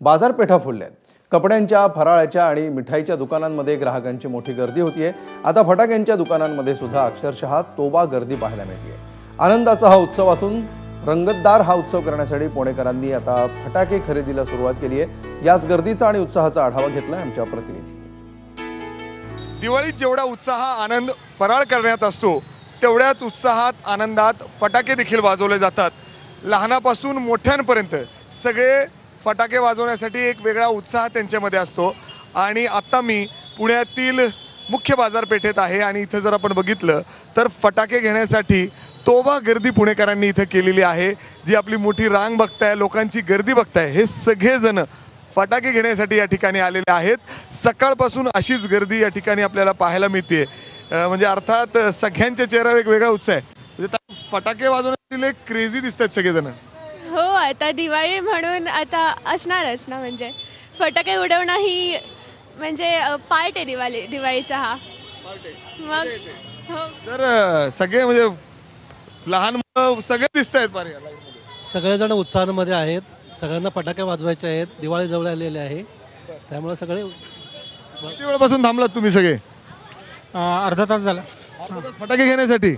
बाजारपेठा फुलल्या आहेत। कपड्यांच्या, फराळाच्या आणि मिठाईच्या दुकानांमध्ये ग्राहकांची मोठी गर्दी होतीये। आता फटाक्यांच्या दुकानांमध्ये सुद्धा अक्षरशः तोबा गर्दी पाहायला मिळते। आनंदाचा हा उत्सव असून रंगतदार हा उत्सव करण्यासाठी पुणेकरांनी आता फटाके खरेदीला सुरुवात केली आहे। याच गर्दीचा आणि उत्साहाचा आढावा घेतलाय आमच्या प्रतिनिधी। दिवाळीत जेवढा उत्साह आनंद फराळ करण्यात असतो तेवढ्याच उत्साहात आनंदात फटाके देखील वाजवले जातात। लहानापासून मोठ्यांपर्यंत सगळे फटाके वाजवण्यासाठी एक वेगळा उत्साह त्यांच्यामध्ये असतो। आणि आता मी पुण्यातील मुख्य बाजारपेठेत आहे आणि इथे जर आपण बघितलं तर फटाके घेण्यासाठी तोबा गर्दी पुणेकरांनी इथे केलेली आहे। जी आपली मोठी रांग बघताय, लोकांची गर्दी बघताय, हे सगळेजण फटाके घेण्यासाठी या ठिकाणी आलेले आहेत। सकाळपासून अशीच गर्दी या ठिकाणी आपल्याला पाहायला मिळते। म्हणजे अर्थात सगळ्यांच्या चेहऱ्यावर एक वेगळा उत्साह आहे। म्हणजे फटाके वाजवण्यातील एक क्रेझी दिसतात सगळेजण। हो, आता दिवाळी म्हणून आता असणारच ना, म्हणजे फटाके उडवणं ही म्हणजे पार्ट आहे दिवाळीचा हा। मग हो, तर सगळे म्हणजे लहान मुलं सगळे दिसत आहेत पारे लाईनमध्ये। सगळेजण उत्साहामध्ये आहेत, सगळ्यांना फटाके वाजवायचे आहेत, दिवाळी जवळ आलेली आहे, त्यामुळे सगळे किती वेळापासून थांबलात तुम्ही सगळे? अर्धा तास झाला। फटाके घेण्यासाठी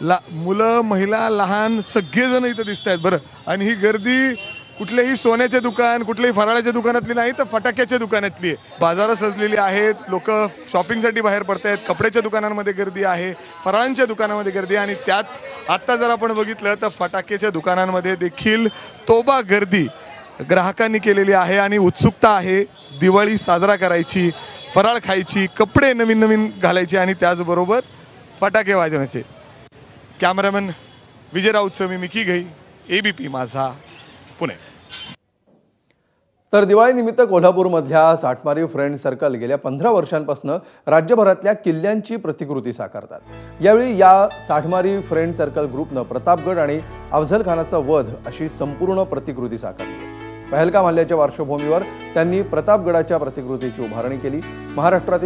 मुलं, महिला, लहान सगळेजण इथं दिसत आहेत बरं। आणि ही गर्दी कुठलेही सोन्याचे दुकान, कुठल्याही फराळाच्या दुकानातली नाही तर फटाक्याच्या दुकानातली आहे। बाजारं सजलेली आहेत, लोक शॉपिंगसाठी बाहेर पडत आहेत। कपड्याच्या दुकानांमध्ये गर्दी आहे, फराळांच्या दुकानामध्ये गर्दी आहे आणि त्यात आता जर आपण बघितलं तर फटाक्याच्या दुकानांमध्ये देखील तोबा गर्दी ग्राहकांनी केलेली आहे आणि उत्सुकता आहे दिवाळी साजरा करायची, फराळ खायची, कपडे नवीन नवीन घालायचे आणि त्याचबरोबर फटाके वाजवण्याचे। कॅमेरामॅन विजय राऊतसह मी मिकी घई, एबीपी माझा, पुणे। तर दिवाळीनिमित्त कोल्हापूरमधल्या साठमारी फ्रेंड सर्कल गेल्या 15 वर्षांपासून राज्यभरातल्या किल्ल्यांची प्रतिकृती साकारतात। यावेळी या साठमारी फ्रेंड सर्कल ग्रुपनं प्रतापगड आणि अफझल खानाचा वध अशी संपूर्ण प्रतिकृती साकारली। पहलगाम हल्ल्याच्या पार्श्वभूमीवर त्यांनी प्रतापगडाच्या प्रतिकृतीची उभारणी केली। महाराष्ट्रातील